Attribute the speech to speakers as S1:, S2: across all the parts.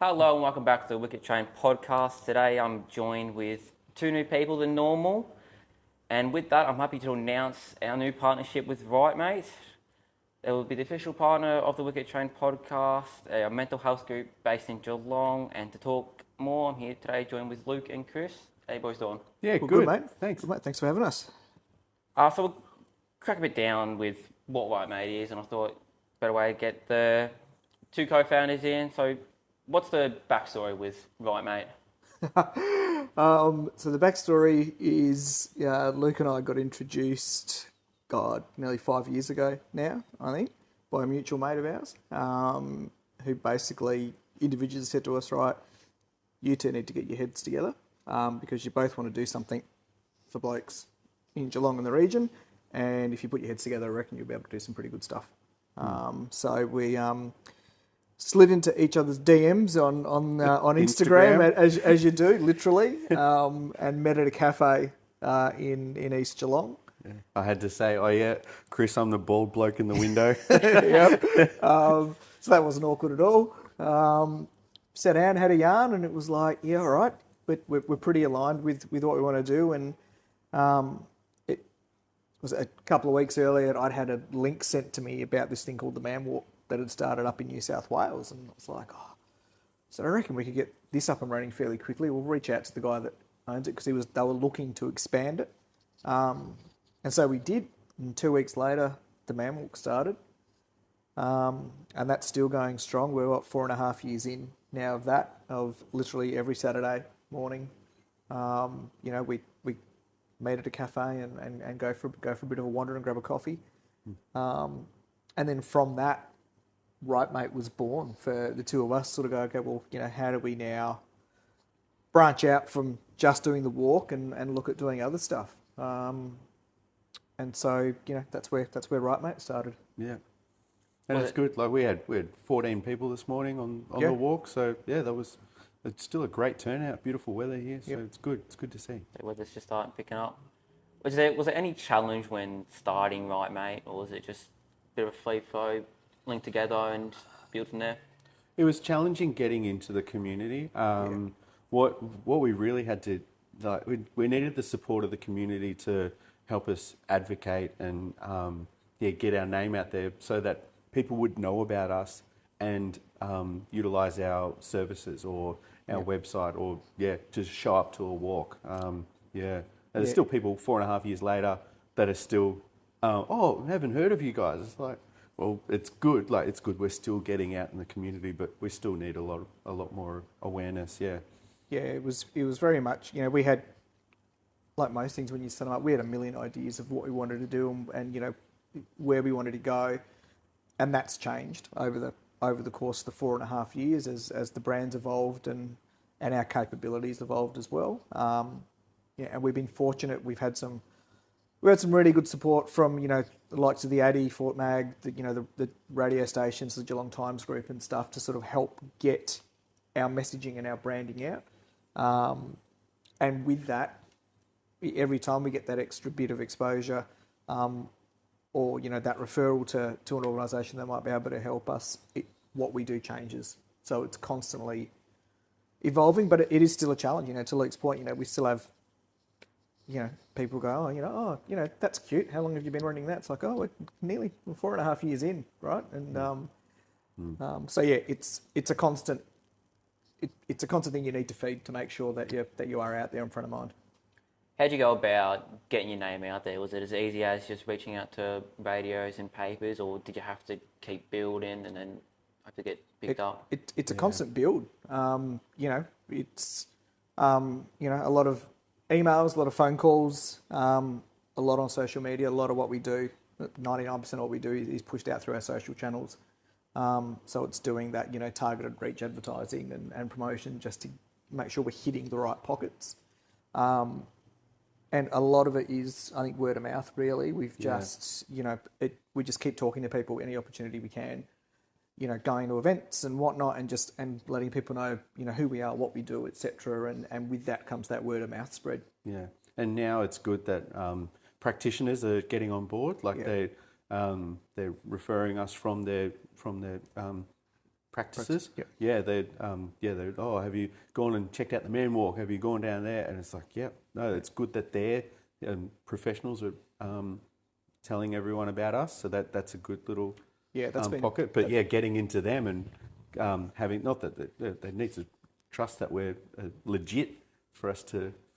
S1: Hello and welcome back to the Wicket Train podcast. Today I'm joined with two new people than normal. And with that, I'm happy to announce our new partnership with Rightmate. They will be the official partner of the Wicket Train podcast, a mental health group based in Geelong. And to talk more, I'm here today joined with Luke and Chris. How you boys doing?
S2: Yeah,
S3: Well,
S2: good.
S3: mate.
S2: Thanks.
S3: Good, mate. Thanks for having us.
S1: So we'll crack a bit down with what Rightmate is, and I thought better way to get the two co-founders in. So what's the backstory with Rightmate?
S3: So the backstory is Luke and I got introduced, nearly 5 years ago now, I think, by a mutual mate of ours, who basically individually said to us, right, you two need to get your heads together because you both want to do something for blokes in Geelong and the region, and if you put your heads together, I reckon you'll be able to do some pretty good stuff. So we slid into each other's DMs on Instagram as you do, literally, and met at a cafe in East Geelong.
S2: Yeah. I had to say, oh yeah, Chris, I'm the bald bloke in the window.
S3: Yep. So that wasn't awkward at all. Sat down, had a yarn, and it was like, yeah, all right, but we're pretty aligned with what we want to do. And it was a couple of weeks earlier, I'd had a link sent to me about this thing called the Man Walk that had started up in New South Wales, and I was like, so I reckon we could get this up and running fairly quickly. We'll reach out to the guy that owns it because they were looking to expand it, and so we did. And 2 weeks later, the Man Walk started, and that's still going strong. We're 4.5 years in now of that, of literally every Saturday morning. We meet at a cafe and go for a bit of a wander and grab a coffee, and then from that, Rightmate was born for the two of us. Sort of go, okay, well, how do we now branch out from just doing the walk and look at doing other stuff? And so that's where Rightmate started.
S2: Yeah, and it's good. Like we had 14 people this morning on the walk. So yeah, it's still a great turnout. Beautiful weather here, so it's good. It's good to see.
S1: The weather's just starting picking up. Was there any challenge when starting Rightmate, or was it just a bit of a free flow, link together and build from there?
S2: It was challenging getting into the community. What we really had to, we needed the support of the community to help us advocate and get our name out there so that people would know about us and utilise our services or our website or just show up to a walk. And there's still people 4.5 years later that are still, I haven't heard of you guys. It's like, well, it's good. Like it's good. We're still getting out in the community, but we still need a lot more awareness. Yeah.
S3: Yeah, it was very much. We had, like most things when you set them up, we had a million ideas of what we wanted to do and where we wanted to go, and that's changed over the course of the 4.5 years as the brand's evolved and our capabilities evolved as well. And we've been fortunate. We had some really good support from the likes of the Addy, Fort Mag, the radio stations, the Geelong Times Group and stuff to sort of help get our messaging and our branding out. And with that, every time we get that extra bit of exposure, or that referral to an organisation that might be able to help us, what we do changes. So it's constantly evolving, but it is still a challenge. To Luke's point, we still have. People go, that's cute. How long have you been running that? It's like, we're nearly 4.5 years in, right? And so it's a constant. It's a constant thing you need to feed to make sure that you are out there in front of mind.
S1: How'd you go about getting your name out there? Was it as easy as just reaching out to radios and papers, or did you have to keep building and then have to get picked up?
S3: It's a constant build. It's a lot of emails, a lot of phone calls, a lot on social media. A lot of what we do, 99% of what we do is pushed out through our social channels. So it's doing that, targeted reach advertising and promotion just to make sure we're hitting the right pockets. And a lot of it is, I think, word of mouth, really. We've just, we just keep talking to people any opportunity we can, going to events and whatnot and letting people know, who we are, what we do, etc. And with that comes that word of mouth spread.
S2: Yeah. And now it's good that practitioners are getting on board. They're referring us from their practices.
S3: Yep.
S2: Yeah, they're, oh, have you gone and checked out the man walk? Have you gone down there? And it's like, yeah, no, it's good that they're professionals are telling everyone about us. So that's a good little
S3: that's been
S2: pocket. But yeah, getting into them and having, not that they need to trust that we're legit for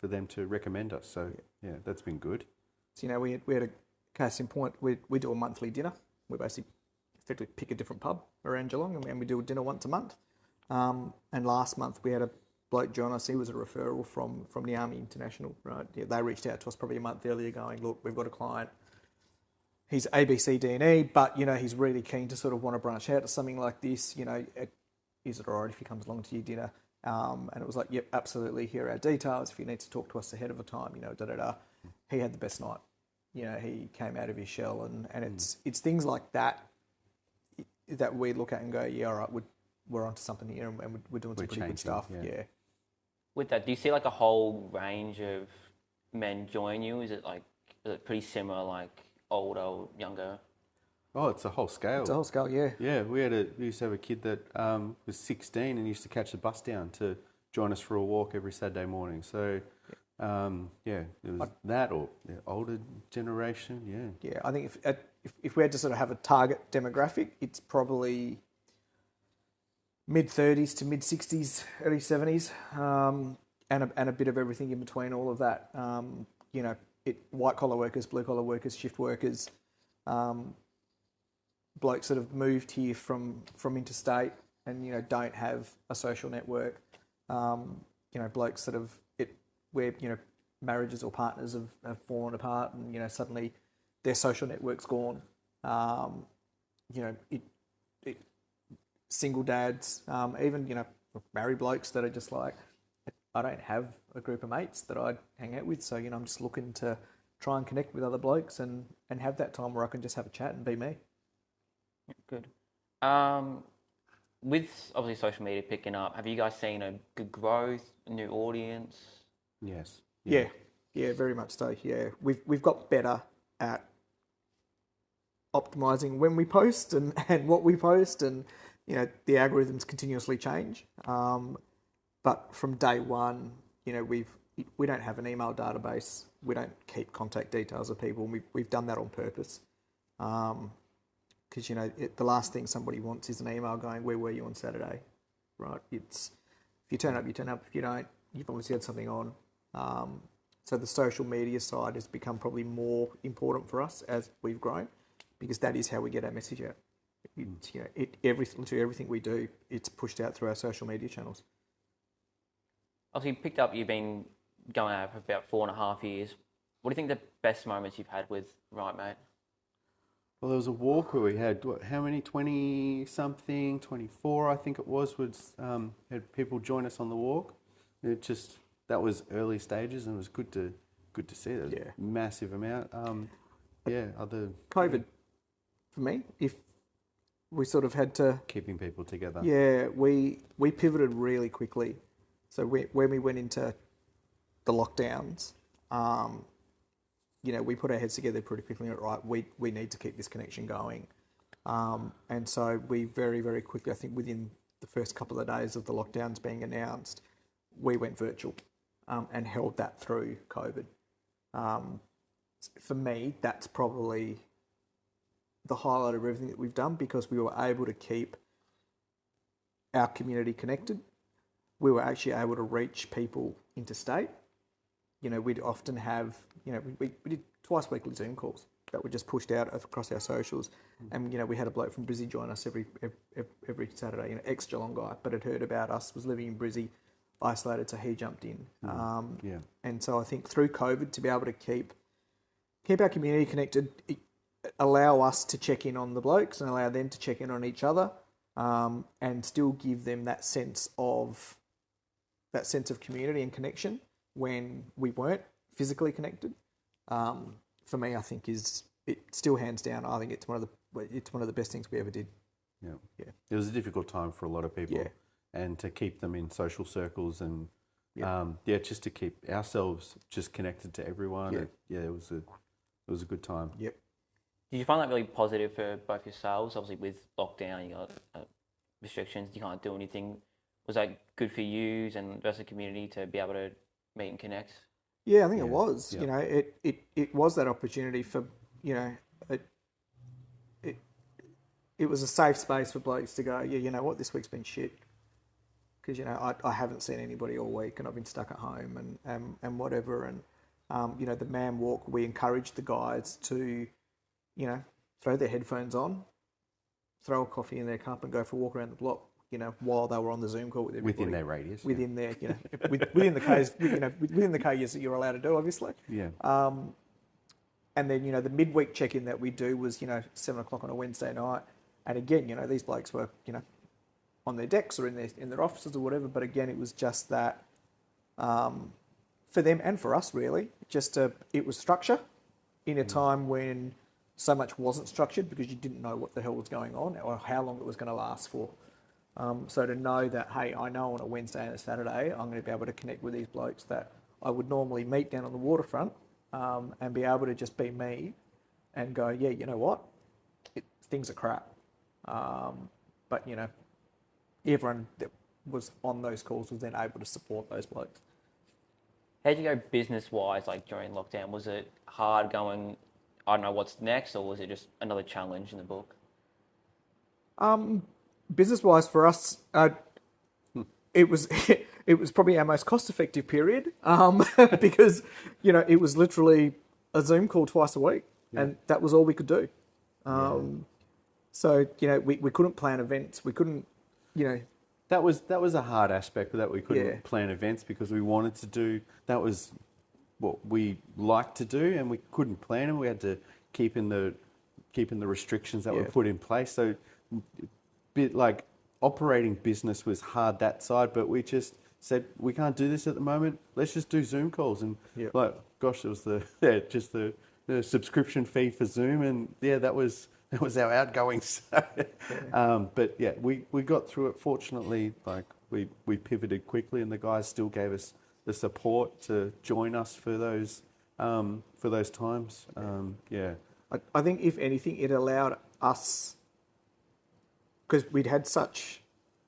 S2: them to recommend us. So yeah, that's been good.
S3: So, we had a case in point. We do a monthly dinner. We basically effectively pick a different pub around Geelong, and we do a dinner once a month. And last month we had a bloke join us. He was a referral from the Army International, right? Yeah, they reached out to us probably a month earlier going, look, we've got a client. He's ABC, D&E, but, he's really keen to sort of want to branch out to something like this. Is it all right if he comes along to your dinner? And it was like, yep, absolutely. Here are our details. If you need to talk to us ahead of a time, da-da-da. He had the best night. He came out of his shell, and it's things like that we look at and go, yeah, all right, we're onto something here, and we're doing some pretty good stuff. Yeah.
S1: With that, do you see like a whole range of men join you? Is it pretty similar, like older, younger?
S2: Oh, it's a whole scale.
S3: It's a whole scale, yeah.
S2: Yeah, we used to have a kid that was 16 and used to catch the bus down to join us for a walk every Saturday morning. So, it was that or older generation, yeah.
S3: Yeah, I think if we had to sort of have a target demographic, it's probably mid-30s to mid-60s, early 70s, and a bit of everything in between all of that. White-collar workers, blue-collar workers, shift workers, blokes that have moved here from interstate and, don't have a social network, blokes that where marriages or partners have fallen apart and, suddenly their social network's gone. Single dads, even, married blokes that are just like, I don't have a group of mates that I hang out with, so, I'm just looking to try and connect with other blokes and have that time where I can just have a chat and be me.
S1: Good. With obviously social media picking up, have you guys seen a good growth, a new audience?
S2: Yes.
S3: Yeah, very much so. Yeah, we've got better at optimizing when we post and what we post, and the algorithms continuously change. But from day one, we don't have an email database. We don't keep contact details of people. We've done that on purpose. Because, the last thing somebody wants is an email going, where were you on Saturday? Right? It's, if you turn up, you turn up. If you don't, you've obviously had something on. So the social media side has become probably more important for us as we've grown, because that is how we get our message out. Everything we do, it's pushed out through our social media channels.
S1: Obviously, picked up, you've been going out for about 4.5 years. What do you think the best moments you've had with Right Mate?
S2: Well, there was a walk where we had, how many, 20-something, 24 I think it was, had people join us on the walk. That was early stages, and it was good to see. There was a massive amount.
S3: COVID, for me, if we sort of had to...
S2: Keeping people together.
S3: Yeah, we pivoted really quickly. So when we went into the lockdowns, we put our heads together pretty quickly. Right, we need to keep this connection going, and so we very, very quickly, I think within the first couple of days of the lockdowns being announced, we went virtual, and held that through COVID. For me, that's probably the highlight of everything that we've done, because we were able to keep our community connected. We were actually able to reach people interstate. We'd often have, we did twice weekly Zoom calls that were just pushed out across our socials. And, we had a bloke from Brizzy join us every Saturday, ex-Geelong guy, but had heard about us, was living in Brizzy, isolated, so he jumped in. And so I think through COVID, to be able to keep our community connected, allow us to check in on the blokes and allow them to check in on each other, and still give them that sense of community and connection when we weren't physically connected. For me, I think it still hands down. I think it's one of the best things we ever did.
S2: Yeah. It was a difficult time for a lot of people, and to keep them in social circles and just to keep ourselves just connected to everyone. It was a good time.
S3: Yep.
S1: Did you find that really positive for both yourselves? Obviously, with lockdown, you got restrictions, you can't do anything. Was that good for you and the rest of the community to be able to meet and connect?
S3: Yeah, I think it
S2: Yeah.
S3: was.
S2: Yeah.
S3: You know, it was that opportunity for, you know, it it was a safe space for blokes to go, yeah, you know what, this week's been shit. Because, you know, I haven't seen anybody all week and I've been stuck at home and whatever. And, you know, the man walk, we encouraged the guys to, you know, throw their headphones on, throw a coffee in their cup and go for a walk around the block, you know, while they were on the Zoom call with everybody.
S2: Within their radius.
S3: Within their, you know, within the Ks, you know, within the Ks that you're allowed to do, obviously.
S2: Yeah.
S3: And then, you know, the midweek check-in that we do was, you know, 7 o'clock on a Wednesday night. And again, you know, these blokes were, you know, on their decks or in their offices or whatever. But again, it was just that for them and for us, really, it was structure in a time when so much wasn't structured because you didn't know what the hell was going on or how long it was going to last for. So to know that, hey, I know on a Wednesday and a Saturday, I'm going to be able to connect with these blokes that I would normally meet down on the waterfront and be able to just be me and go, yeah, you know what? Things are crap. But, you know, everyone that was on those calls was then able to support those blokes.
S1: How'd you go business-wise, like during lockdown? Was it hard going, I don't know what's next, or was it just another challenge in the book?
S3: Business-wise for us, it was it was probably our most cost-effective period because, you know, it was literally a Zoom call twice a week, and that was all we could do. So, you know, we couldn't plan events. We couldn't, you know...
S2: That was a hard aspect that we couldn't
S3: Yeah.
S2: plan events because we wanted to do, that was what we liked to do and we couldn't plan them. We had to keep in the restrictions that were put in place. So bit like operating business was hard that side, but we just said we can't do this at the moment. Let's just do Zoom calls and like gosh, it was the subscription fee for Zoom and that was our outgoings. But yeah, we got through it. Fortunately, like we pivoted quickly, and the guys still gave us the support to join us for those times.
S3: I think if anything, it allowed us, because we'd had such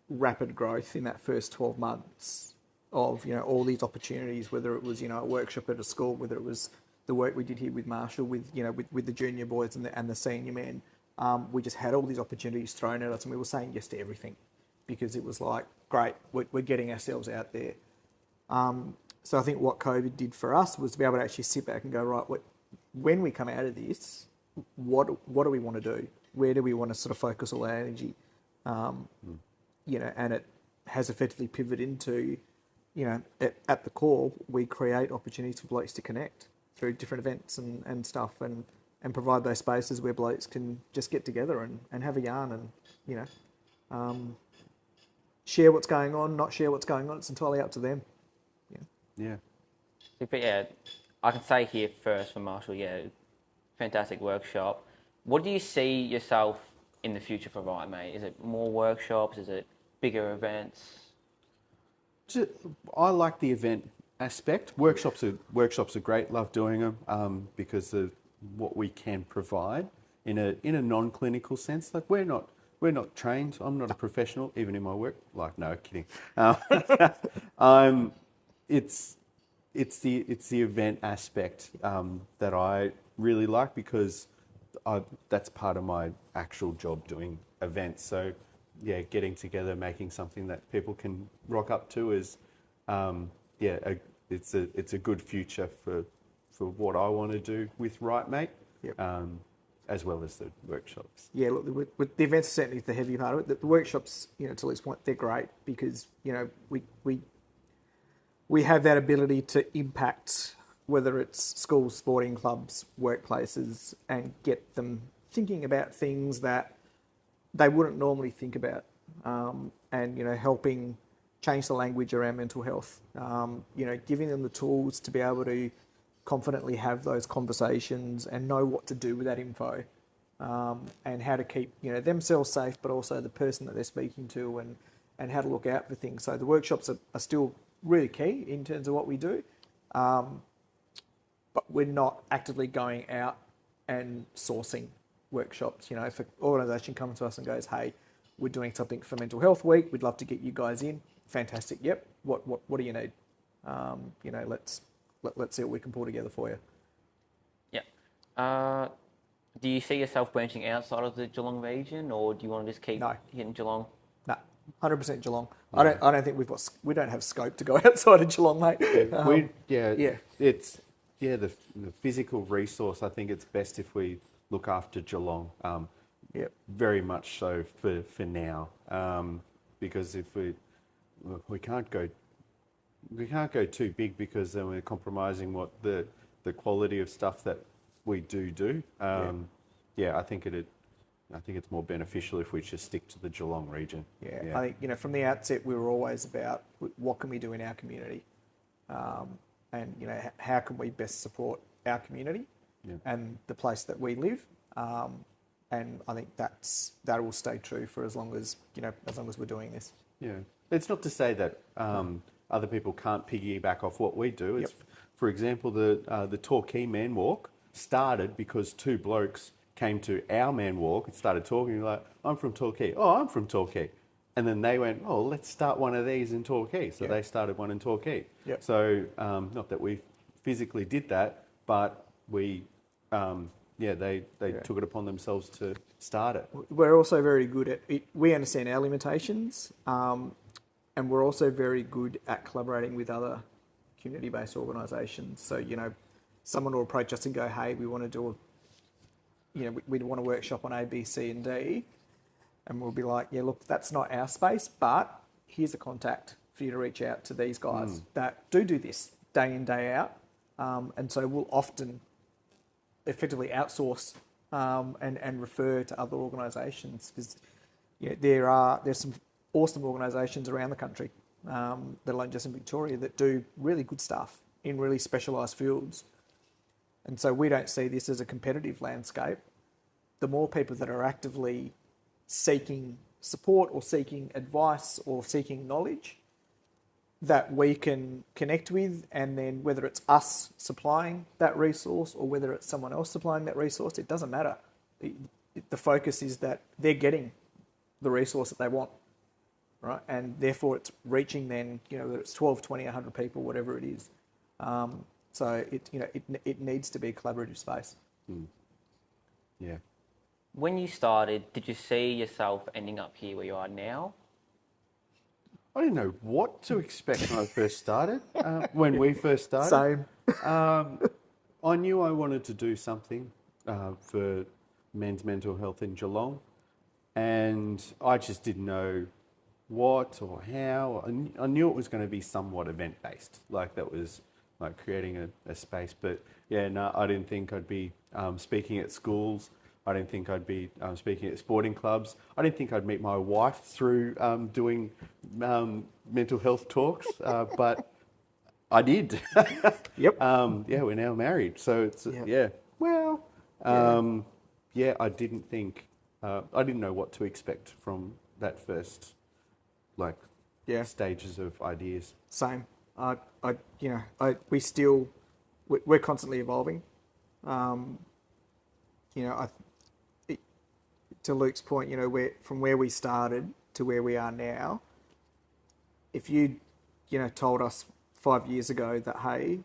S3: rapid growth in that first 12 months of, you know, all these opportunities, whether it was, you know, a workshop at a school, whether it was the work we did here with Marshall, with, you know, with the junior boys and the senior men. We just had all these opportunities thrown at us and we were saying yes to everything because it was like, great, we're getting ourselves out there. So I think what COVID did for us was to be able to actually sit back and go, right, when we come out of this, what do we want to do? Where do we want to sort of focus all our energy? You know, and it has effectively pivoted into, you know, at the core, we create opportunities for blokes to connect through different events and stuff and provide those spaces where blokes can just get together and have a yarn and, you know, share what's going on, not share what's going on. It's entirely up to them.
S2: Yeah.
S1: But yeah, I can say here first for Marshall, fantastic workshop. What do you see yourself in the future for Right Mate? Is it more workshops? Is it bigger events?
S2: I like the event aspect. Workshops are great. Love doing them because of what we can provide in a non-clinical sense. Like we're not trained. I'm not a professional, even in my work. Like no kidding. It's the event aspect that I really like because that's part of my actual job, doing events. So yeah, getting together, making something that people can rock up to is it's a good future for what I want to do with Right Mate. As well as the workshops.
S3: Yeah, look, with the events are certainly the heavy part of it. The workshops, you know, to Luke's point, they're great because, you know, we have that ability to impact whether it's schools, sporting clubs, workplaces, and get them thinking about things that they wouldn't normally think about, and, you know, helping change the language around mental health, you know, giving them the tools to be able to confidently have those conversations and know what to do with that info, and how to keep, you know, themselves safe, but also the person that they're speaking to, and how to look out for things. So the workshops are still really key in terms of what we do, but we're not actively going out and sourcing workshops. You know, if an organisation comes to us and goes, hey, we're doing something for Mental Health Week. We'd love to get you guys in. Fantastic. Yep. What do you need? Let's see what we can pull together for you.
S1: Yeah. Do you see yourself branching outside of the Geelong region, or do you want to just keep hitting Geelong?
S3: No, 100% Geelong. Yeah. I don't think we don't have scope to go outside of Geelong, mate.
S2: It's the physical resource. I think it's best if we look after Geelong. Very much so for now, because if we can't go too big, because then we're compromising what the quality of stuff that we do. I think it's more beneficial if we just stick to the Geelong region.
S3: Yeah. I think from the outset we were always about what can we do in our community, and how can we best support our community and the place that we live, and I think that will stay true for as long as we're doing this.
S2: Yeah, it's not to say that other people can't piggyback off what we do. It's, for example, the Torquay Man Walk started because two blokes came to our Man Walk and started talking like, I'm from Torquay. Oh, I'm from Torquay. And then they went, oh, let's start one of these in Torquay. So they started one in Torquay. Yep. So not that we physically did that, but we, they took it upon themselves to start it.
S3: We're also very good at it. We understand our limitations, and we're also very good at collaborating with other community-based organisations. So, someone will approach us and go, hey, we want to do we want a workshop on A, B, C and D. And we'll be like, yeah, look, that's not our space, but here's a contact for you to reach out to these guys that do this day in, day out. And so we'll often effectively outsource and refer to other organisations, because there's some awesome organisations around the country, let alone just in Victoria, that do really good stuff in really specialised fields. And so we don't see this as a competitive landscape. The more people that are actively seeking support or seeking advice or seeking knowledge that we can connect with, and then whether it's us supplying that resource or whether it's someone else supplying that resource, it doesn't matter. The focus is that they're getting the resource that they want, right? And therefore it's reaching then, whether it's 12, 20, 100 people, whatever it is. So it needs to be a collaborative space.
S2: Yeah.
S1: When you started, did you see yourself ending up here where you are now?
S2: I didn't know what to expect when I first started. When we first started,
S3: same.
S2: I knew I wanted to do something for men's mental health in Geelong, and I just didn't know what or how. I knew it was going to be somewhat event based, like that was like creating a space. But I didn't think I'd be speaking at schools. I didn't think I'd be speaking at sporting clubs. I didn't think I'd meet my wife through doing mental health talks, but I did.
S3: Yep.
S2: We're now married, so it's Well, I didn't think I didn't know what to expect from that first stages of ideas.
S3: Same. We're constantly evolving. To Luke's point, from where we started to where we are now, if you, told us 5 years ago that, hey,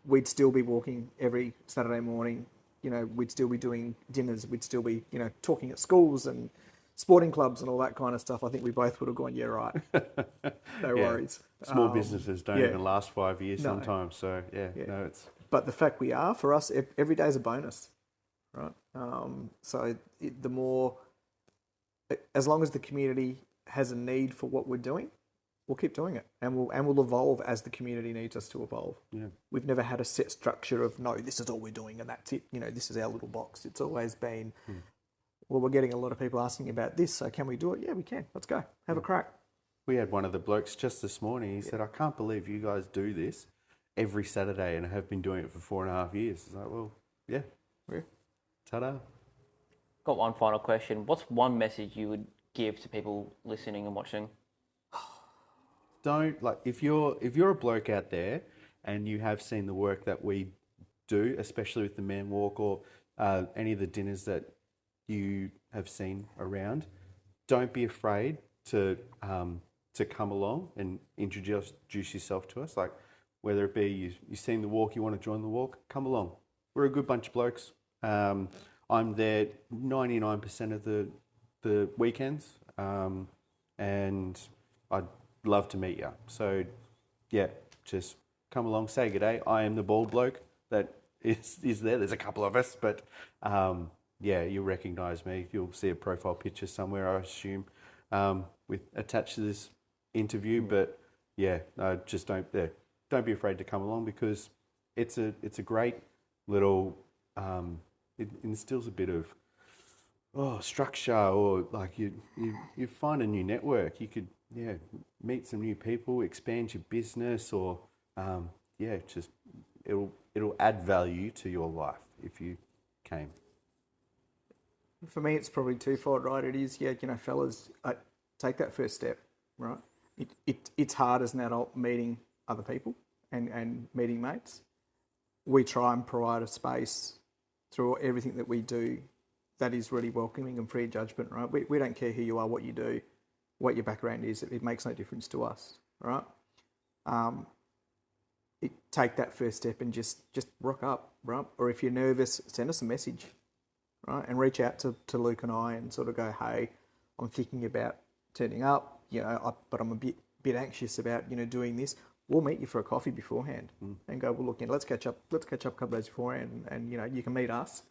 S3: we'd still be walking every Saturday morning, we'd still be doing dinners, we'd still be, talking at schools and sporting clubs and all that kind of stuff, I think we both would have gone, yeah, right. No worries.
S2: Small businesses don't even last 5 years sometimes, so it's...
S3: But the fact we are, for us, every day is a bonus, right? The more, as long as the community has a need for what we're doing, we'll keep doing it, and we'll evolve as the community needs us to evolve. Yeah. We've never had a set structure of, no, this is all we're doing and that's it. This is our little box. It's always been, well, we're getting a lot of people asking about this, so can we do it? Yeah, we can. Let's go. Have a crack.
S2: We had one of the blokes just this morning. He said, I can't believe you guys do this every Saturday and have been doing it for 4.5 years. It's like, well, yeah. Ta-da.
S1: Got one final question. What's one message you would give to people listening and watching?
S2: If you're a bloke out there and you have seen the work that we do, especially with the Man Walk or any of the dinners that you have seen around, don't be afraid to come along and introduce yourself to us. Like whether it be you've seen the walk, you want to join the walk, come along. We're a good bunch of blokes. I'm there 99% of the weekends, and I'd love to meet you. So, yeah, just come along, say good day. I am the bald bloke that is there. There's a couple of us, but yeah, you'll recognise me. You'll see a profile picture somewhere, I assume, with attached to this interview. But yeah, just don't be afraid to come along, because it's a great little. It instills a bit of structure, or like you find a new network. You could meet some new people, expand your business, or just it'll add value to your life if you came.
S3: For me, it's probably twofold, right? It is, fellas, take that first step, right? It's hard as an adult meeting other people and meeting mates. We try and provide a space through everything that we do that is really welcoming and free of judgment, right? We don't care who you are, what you do, what your background is. It makes no difference to us, right? Take that first step and just rock up, right? Or if you're nervous, send us a message, right? And reach out to Luke and I and sort of go, hey, I'm thinking about turning up, but I'm a bit anxious about, doing this. We'll meet you for a coffee beforehand and go, well, look, let's catch up a couple of days beforehand, and you can meet us.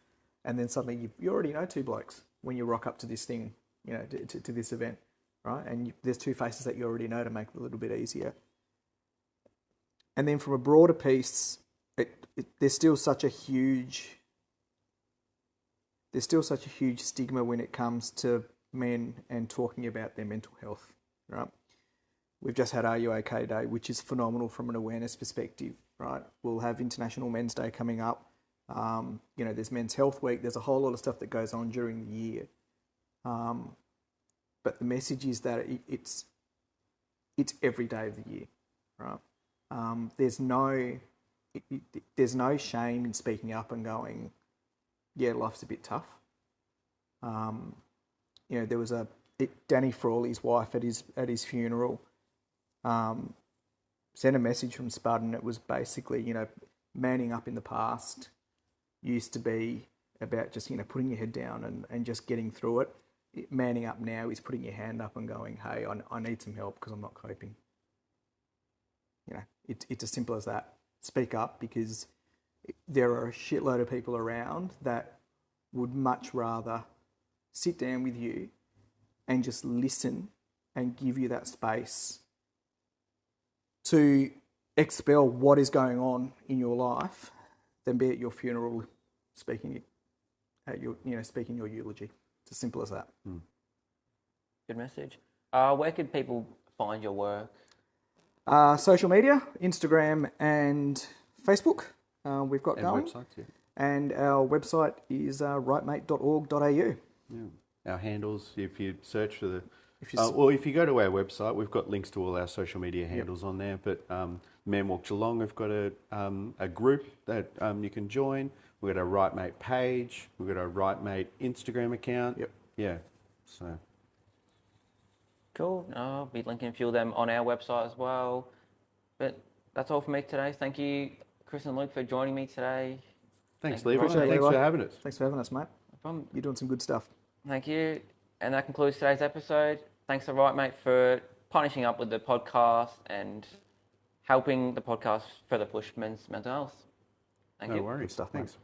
S3: And then suddenly you already know two blokes when you rock up to this thing, to this event, right? And there's two faces that you already know to make it a little bit easier. And then from a broader piece, there's still such a huge stigma when it comes to men and talking about their mental health, right? We've just had Are You OK Day, which is phenomenal from an awareness perspective, right? We'll have International Men's Day coming up. There's Men's Health Week. There's a whole lot of stuff that goes on during the year. But the message is that it's every day of the year, right? There's no shame in speaking up and going, yeah, life's a bit tough. There was Danny Frawley's wife at his funeral sent a message from Spud, and it was basically, manning up in the past used to be about just, putting your head down and just getting through it. Manning up now is putting your hand up and going, hey, I need some help because I'm not coping. It's as simple as that. Speak up, because there are a shitload of people around that would much rather sit down with you and just listen and give you that space to expel what is going on in your life than be at your funeral speaking your eulogy. It's as simple as that.
S1: Good message. Where could people find your work?
S3: Social media, Instagram and Facebook, we've got
S2: and
S3: going.
S2: Websites, yeah.
S3: And our website is rightmate.org.au.
S2: Yeah. Our handles, if you search for if you go to our website, we've got links to all our social media handles on there. But Men Walk Geelong have got a group that you can join. We've got a Right Mate page. We've got a Right Mate Instagram account.
S3: Yep.
S2: Yeah. So.
S1: Cool. I'll be linking a few of them on our website as well. But that's all for me today. Thank you, Chris and Luke, for joining me today.
S2: Thanks,
S1: Thank you,
S2: Levi.
S1: Levi.
S2: Thanks for having us.
S3: Thanks for having us, mate.
S1: No problem.
S3: You're doing some good stuff.
S1: Thank you. And that concludes today's episode. Thanks to Right Mate for partnering up with the podcast and helping the podcast further push men's mental health. Thank you.
S2: No worries.
S3: Good stuff,
S2: Thanks.
S3: mate.